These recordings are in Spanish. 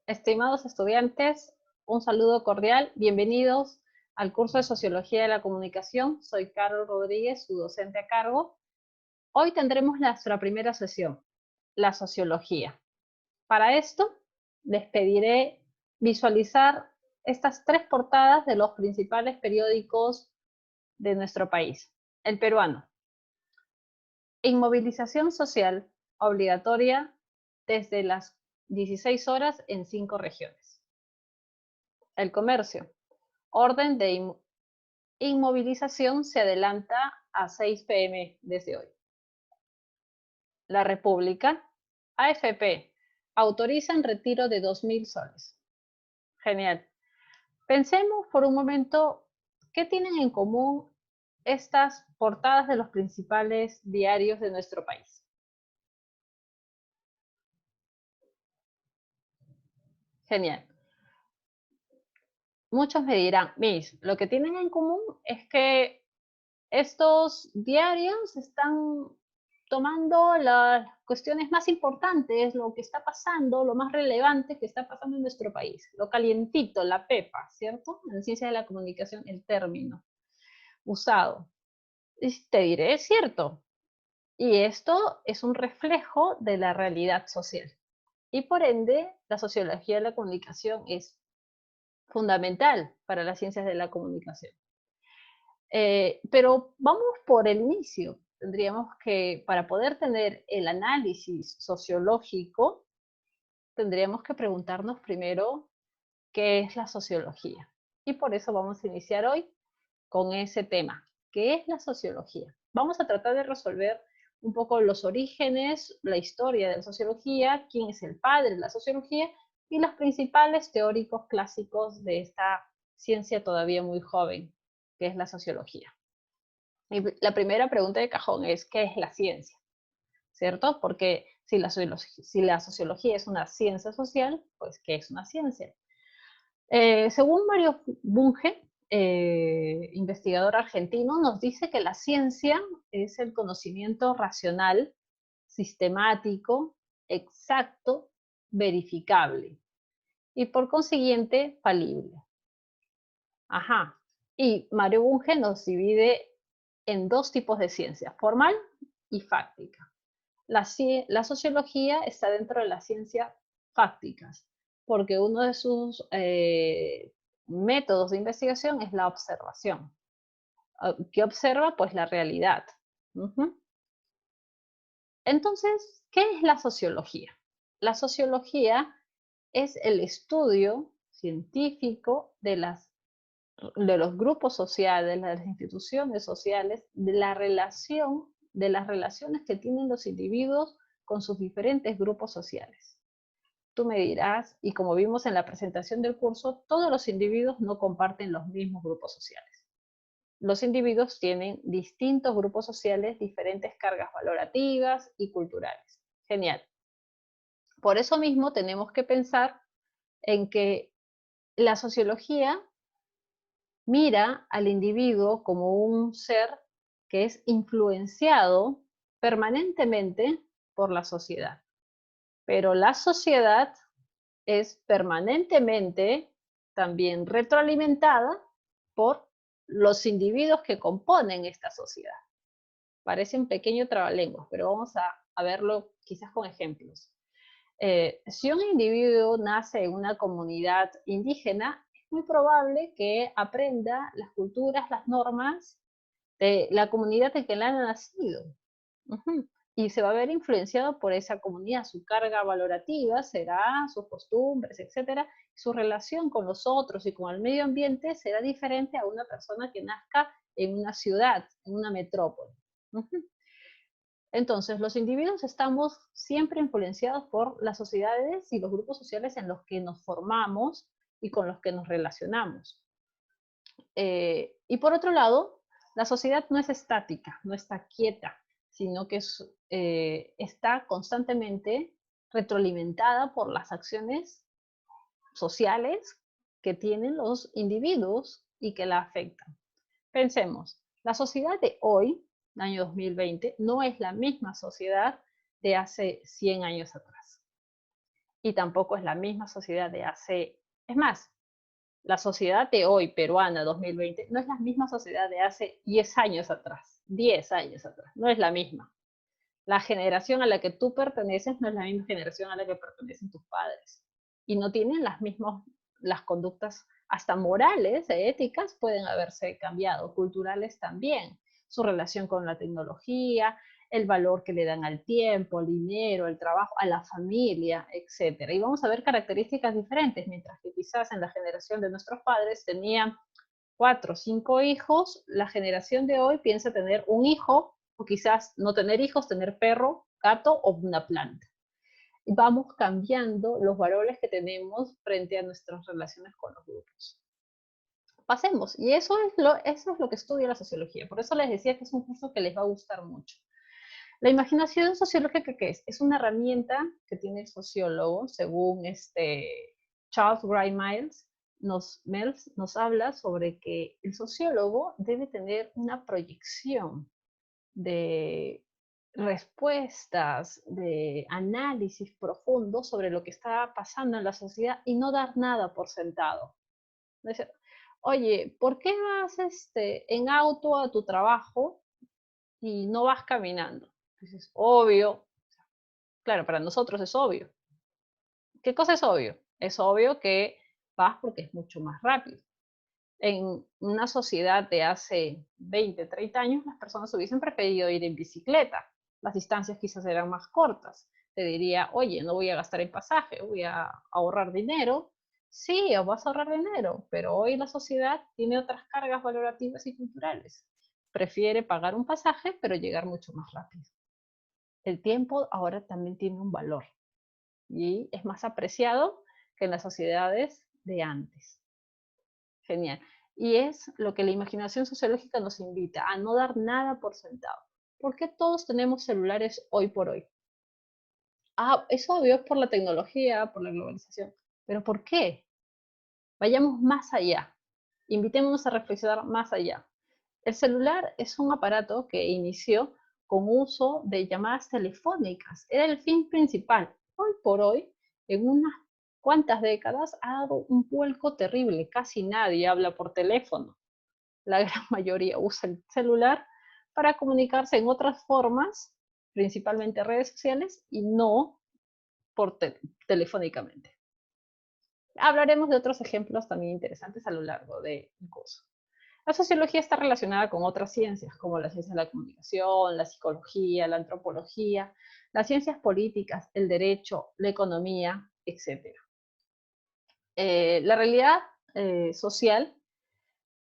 Estimados estudiantes, un saludo cordial. Bienvenidos al curso de Sociología de la Comunicación. Soy Carol Rodríguez, su docente a cargo. Hoy tendremos nuestra primera sesión, la sociología. Para esto, les pediré visualizar estas tres portadas de los principales periódicos de nuestro país. El peruano. Inmovilización social obligatoria desde las 16 horas en 5 regiones. El comercio. Orden de inmovilización se adelanta a 6 p.m. desde hoy. La República. AFP. Autorizan retiro de 2.000 soles. Genial. Pensemos por un momento qué tienen en común estas portadas de los principales diarios de nuestro país. Genial. Muchos me dirán, Miss, lo que tienen en común es que estos diarios están tomando las cuestiones más importantes, lo que está pasando, lo más relevante que está pasando en nuestro país, lo calientito, la pepa, ¿cierto? En ciencia de la comunicación, el término usado. Y te diré, es cierto. Y esto es un reflejo de la realidad social. Y por ende, la sociología de la comunicación es fundamental para las ciencias de la comunicación. Pero vamos por el inicio. Tendríamos que, para poder tener el análisis sociológico, tendríamos que preguntarnos primero qué es la sociología. Y por eso vamos a iniciar hoy con ese tema. ¿Qué es la sociología? Vamos a tratar de resolver un poco los orígenes, la historia de la sociología, quién es el padre de la sociología y los principales teóricos clásicos de esta ciencia todavía muy joven, que es la sociología. Y la primera pregunta de cajón es, ¿qué es la ciencia? ¿Cierto? Porque si la sociología es una ciencia social, pues ¿qué es una ciencia? Según Mario Bunge, investigador argentino, nos dice que la ciencia es el conocimiento racional, sistemático, exacto, verificable y por consiguiente falible. Ajá. Y Mario Bunge nos divide en dos tipos de ciencia, formal y fáctica. La sociología está dentro de las ciencias fácticas, porque uno de sus métodos de investigación es la observación. ¿Qué observa? Pues la realidad. Entonces, ¿qué es la sociología? La sociología es el estudio científico de los grupos sociales, de las instituciones sociales, de las relaciones que tienen los individuos con sus diferentes grupos sociales. Tú me dirás, y como vimos en la presentación del curso, todos los individuos no comparten los mismos grupos sociales. Los individuos tienen distintos grupos sociales, diferentes cargas valorativas y culturales. Genial. Por eso mismo tenemos que pensar en que la sociología mira al individuo como un ser que es influenciado permanentemente por la sociedad. Pero la sociedad es permanentemente también retroalimentada por los individuos que componen esta sociedad. Parece un pequeño trabalenguas, pero vamos a verlo quizás con ejemplos. Si un individuo nace en una comunidad indígena, es muy probable que aprenda las culturas, las normas de la comunidad en que le han nacido. Y se va a ver influenciado por esa comunidad. Su carga valorativa será sus costumbres, etcétera. Su relación con los otros y con el medio ambiente será diferente a una persona que nazca en una ciudad, en una metrópoli. Entonces, los individuos estamos siempre influenciados por las sociedades y los grupos sociales en los que nos formamos y con los que nos relacionamos. Y por otro lado, la sociedad no es estática, no está quieta, sino que está constantemente retroalimentada por las acciones sociales que tienen los individuos y que la afectan. Pensemos, la sociedad de hoy, año 2020, no es la misma sociedad de hace 100 años atrás. y tampoco es la misma sociedad de hace, es más, la sociedad de hoy, peruana, 2020, no es la misma sociedad de hace 10 años atrás, 10 años atrás, no es la misma. La generación a la que tú perteneces no es la misma generación a la que pertenecen tus padres. Y no tienen las conductas, hasta morales, éticas, pueden haberse cambiado, culturales también. Su relación con la tecnología, el valor que le dan al tiempo, al dinero, al trabajo, a la familia, etcétera. Y vamos a ver características diferentes, mientras que quizás en la generación de nuestros padres tenían 4 o 5 hijos, la generación de hoy piensa tener un hijo, o quizás no tener hijos, tener perro, gato o una planta. Y vamos cambiando los valores que tenemos frente a nuestras relaciones con los grupos. Pasemos, y eso es lo que estudia la sociología. Por eso les decía que es un curso que les va a gustar mucho. La imaginación sociológica, ¿qué es? Es una herramienta que tiene el sociólogo, según Charles Wright Mills nos habla sobre que el sociólogo debe tener una proyección de respuestas, de análisis profundo sobre lo que está pasando en la sociedad y no dar nada por sentado. Decir, oye, ¿por qué vas en auto a tu trabajo y no vas caminando? Dices, obvio. Claro, para nosotros es obvio. ¿Qué cosa es obvio? Es obvio que vas porque es mucho más rápido. En una sociedad de hace 20, 30 años, las personas hubiesen preferido ir en bicicleta. Las distancias quizás eran más cortas. Te diría, oye, no voy a gastar en pasaje, voy a ahorrar dinero. Sí, vas a ahorrar dinero, pero hoy la sociedad tiene otras cargas valorativas y culturales. Prefiere pagar un pasaje, pero llegar mucho más rápido. El tiempo ahora también tiene un valor y es más apreciado que en las sociedades de antes. Genial. Y es lo que la imaginación sociológica nos invita, a no dar nada por sentado. ¿Por qué todos tenemos celulares hoy por hoy? Ah, es obvio, es por la tecnología, por la globalización. ¿Pero por qué? Vayamos más allá. Invitémonos a reflexionar más allá. El celular es un aparato que inició con uso de llamadas telefónicas. Era el fin principal. Hoy por hoy, en unas cuantas décadas, ha dado un vuelco terrible. Casi nadie habla por teléfono. La gran mayoría usa el celular para comunicarse en otras formas, principalmente redes sociales, y no por telefónicamente. Hablaremos de otros ejemplos también interesantes a lo largo del curso. La sociología está relacionada con otras ciencias, como la ciencia de la comunicación, la psicología, la antropología, las ciencias políticas, el derecho, la economía, etc. La realidad social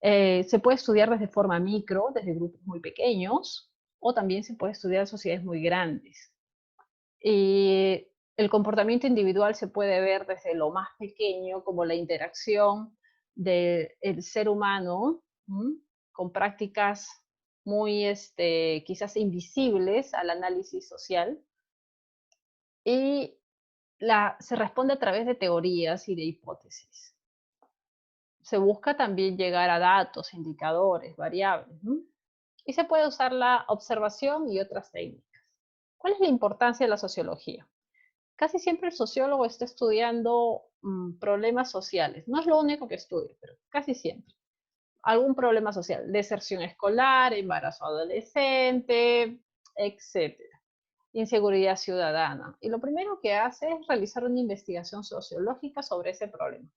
se puede estudiar desde forma micro, desde grupos muy pequeños, o también se puede estudiar en sociedades muy grandes. Y el comportamiento individual se puede ver desde lo más pequeño, como la interacción del ser humano, con prácticas muy quizás invisibles al análisis social, y se responde a través de teorías y de hipótesis. Se busca también llegar a datos, indicadores, variables, ¿no? Y se puede usar la observación y otras técnicas. ¿Cuál es la importancia de la sociología? Casi siempre el sociólogo está estudiando problemas sociales. No es lo único que estudia, pero casi siempre. Algún problema social, deserción escolar, embarazo adolescente, etcétera. Inseguridad ciudadana. Y lo primero que hace es realizar una investigación sociológica sobre ese problema.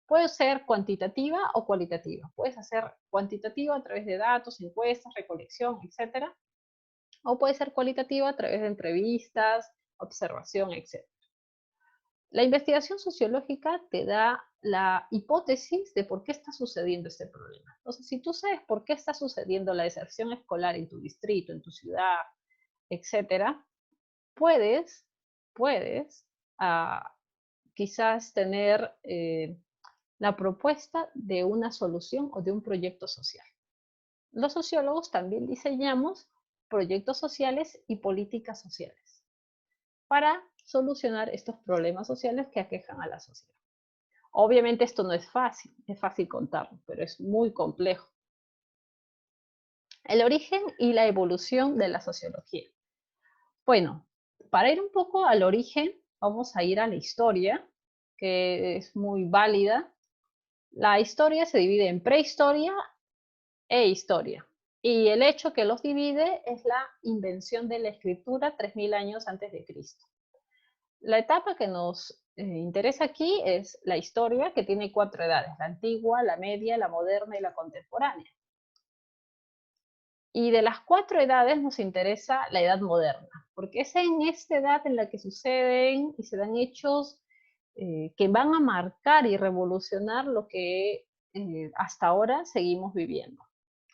Puede ser cuantitativa o cualitativa. Puedes hacer cuantitativa a través de datos, encuestas, recolección, etcétera. O puede ser cualitativa a través de entrevistas, observación, etcétera. La investigación sociológica te da la hipótesis de por qué está sucediendo este problema. Entonces, si tú sabes por qué está sucediendo la deserción escolar en tu distrito, en tu ciudad, etcétera, puedes quizás tener la propuesta de una solución o de un proyecto social. Los sociólogos también diseñamos proyectos sociales y políticas sociales para solucionar estos problemas sociales que aquejan a la sociedad. Obviamente esto no es fácil contarlo, pero es muy complejo. El origen y la evolución de la sociología. Bueno, para ir un poco al origen, vamos a ir a la historia, que es muy válida. La historia se divide en prehistoria e historia. Y el hecho que los divide es la invención de la escritura 3000 años antes de Cristo. La etapa que nos interesa aquí es la historia, que tiene 4 edades: la antigua, la media, la moderna y la contemporánea. Y de las 4 edades nos interesa la edad moderna, porque es en esta edad en la que suceden y se dan hechos que van a marcar y revolucionar lo que hasta ahora seguimos viviendo.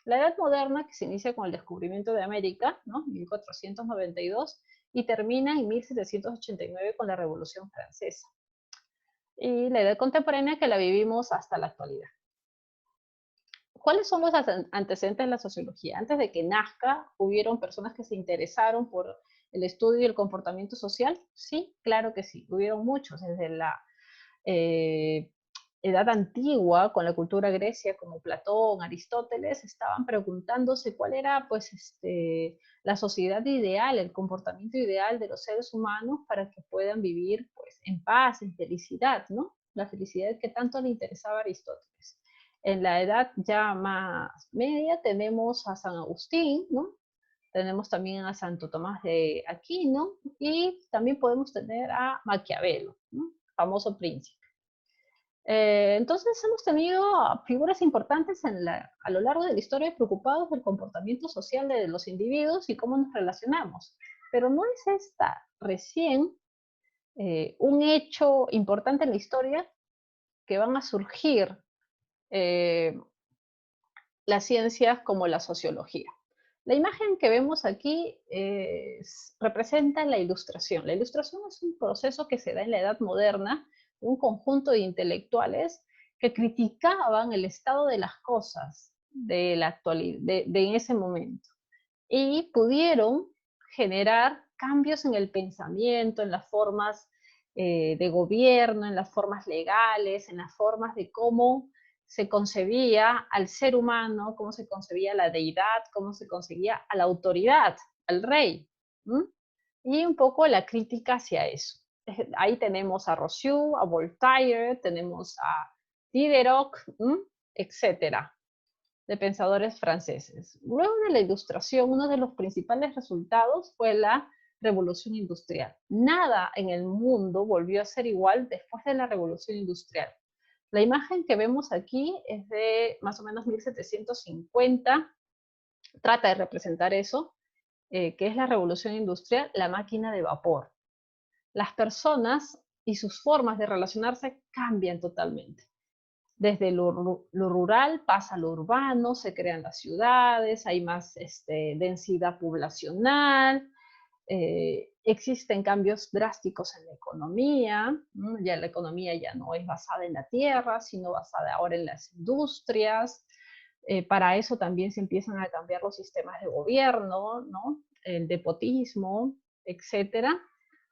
La edad moderna, que se inicia con el descubrimiento de América, ¿no? 1492, y termina en 1789 con la Revolución Francesa. Y la edad contemporánea, que la vivimos hasta la actualidad. ¿Cuáles son los antecedentes de la sociología? Antes de que nazca, ¿hubieron personas que se interesaron por el estudio y el comportamiento social? Sí, claro que sí. Hubieron muchos, desde la eh, edad antigua, con la cultura grecia, como Platón, Aristóteles, estaban preguntándose cuál era, pues, la sociedad ideal, el comportamiento ideal de los seres humanos para que puedan vivir, pues, en paz, en felicidad, ¿no? La felicidad que tanto le interesaba a Aristóteles. En la edad ya más media tenemos a San Agustín, ¿no? Tenemos también a Santo Tomás de Aquino y también podemos tener a Maquiavelo, ¿no? Famoso príncipe. Entonces hemos tenido figuras importantes a lo largo de la historia preocupados del comportamiento social de los individuos y cómo nos relacionamos. Pero no es esta recién un hecho importante en la historia que van a surgir las ciencias como la sociología. La imagen que vemos aquí representa la ilustración. La ilustración es un proceso que se da en la Edad Moderna, un conjunto de intelectuales que criticaban el estado de las cosas de la actualidad, en ese momento, y pudieron generar cambios en el pensamiento, en las formas de gobierno, en las formas legales, en las formas de cómo se concebía al ser humano, cómo se concebía la deidad, cómo se concebía a la autoridad, al rey. ¿M? Y un poco la crítica hacia eso. Ahí tenemos a Rousseau, a Voltaire, tenemos a Diderot, etcétera, de pensadores franceses. Luego de la Ilustración, uno de los principales resultados fue la Revolución Industrial. Nada en el mundo volvió a ser igual después de la Revolución Industrial. La imagen que vemos aquí es de más o menos 1750, trata de representar eso, que es la Revolución Industrial, la máquina de vapor. Las personas y sus formas de relacionarse cambian totalmente. Desde lo rural pasa a lo urbano, se crean las ciudades, hay más densidad poblacional, existen cambios drásticos en la economía, ya la economía ya no es basada en la tierra, sino basada ahora en las industrias. Para eso también se empiezan a cambiar los sistemas de gobierno, ¿no? El nepotismo, etcétera,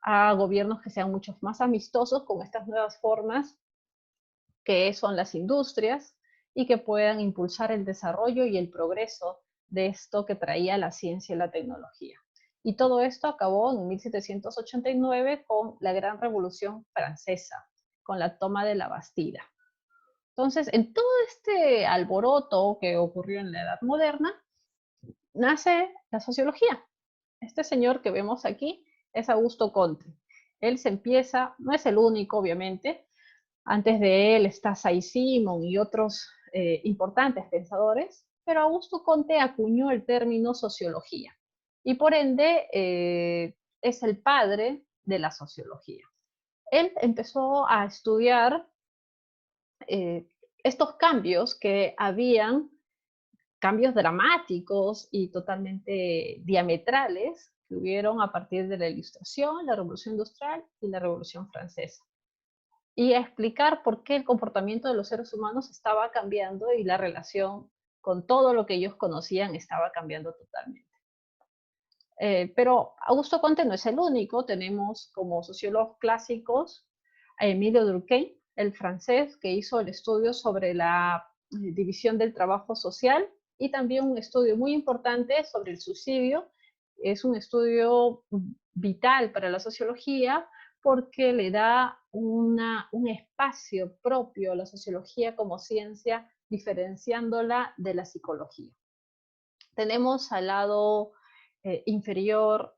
a gobiernos que sean mucho más amistosos con estas nuevas formas que son las industrias y que puedan impulsar el desarrollo y el progreso de esto que traía la ciencia y la tecnología. Y todo esto acabó en 1789 con la Gran Revolución Francesa, con la toma de la Bastilla. Entonces, en todo este alboroto que ocurrió en la Edad Moderna, nace la sociología. Este señor que vemos aquí es Augusto Comte. Él se empieza, no es el único, obviamente. Antes de él está Saint-Simon y otros importantes pensadores, pero Augusto Comte acuñó el término sociología y por ende es el padre de la sociología. Él empezó a estudiar estos cambios que habían, cambios dramáticos y totalmente diametrales que hubieron a partir de la Ilustración, la Revolución Industrial y la Revolución Francesa, y a explicar por qué el comportamiento de los seres humanos estaba cambiando y la relación con todo lo que ellos conocían estaba cambiando totalmente. Pero Augusto Comte no es el único, tenemos como sociólogos clásicos a Emilio Durkheim, el francés, que hizo el estudio sobre la división del trabajo social y también un estudio muy importante sobre el suicidio. Es un estudio vital para la sociología porque le da un espacio propio a la sociología como ciencia, diferenciándola de la psicología. Tenemos al lado inferior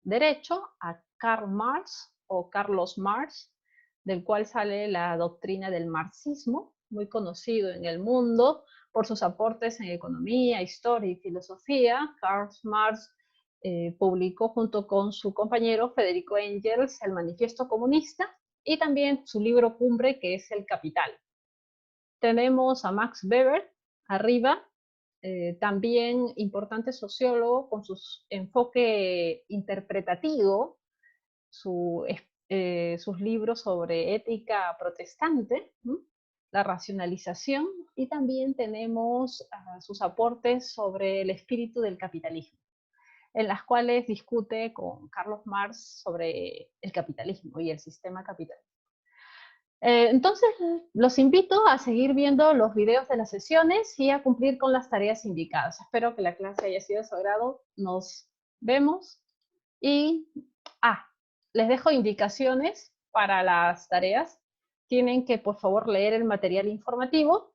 derecho a Karl Marx o Carlos Marx, del cual sale la doctrina del marxismo, muy conocido en el mundo por sus aportes en economía, historia y filosofía. Karl Marx publicó junto con su compañero Federico Engels el Manifiesto Comunista y también su libro cumbre, que es El Capital. Tenemos a Max Weber arriba, también importante sociólogo con su enfoque interpretativo, sus libros sobre ética protestante, la racionalización, y también tenemos sus aportes sobre el espíritu del capitalismo, en las cuales discute con Carlos Marx sobre el capitalismo y el sistema capitalista. Entonces, los invito a seguir viendo los videos de las sesiones y a cumplir con las tareas indicadas. Espero que la clase haya sido de su agrado. Nos vemos y les dejo indicaciones para las tareas. Tienen que, por favor, leer el material informativo,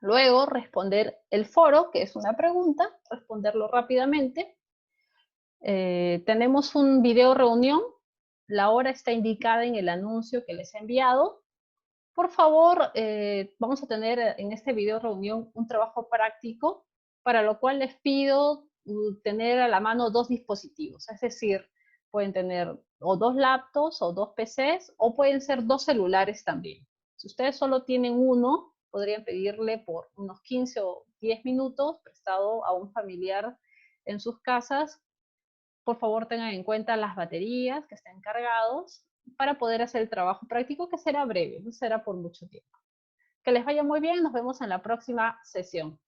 luego responder el foro, que es una pregunta, responderlo rápidamente. Tenemos un video reunión. La hora está indicada en el anuncio que les he enviado. Por favor, vamos a tener en este video reunión un trabajo práctico, para lo cual les pido tener a la mano 2 dispositivos, es decir, pueden tener o 2 laptops o 2 PCs, o pueden ser 2 celulares también. Si ustedes solo tienen uno, podrían pedirle por unos 15 o 10 minutos prestado a un familiar en sus casas. Por favor, tengan en cuenta las baterías que estén cargados para poder hacer el trabajo práctico, que será breve, no será por mucho tiempo. Que les vaya muy bien, nos vemos en la próxima sesión.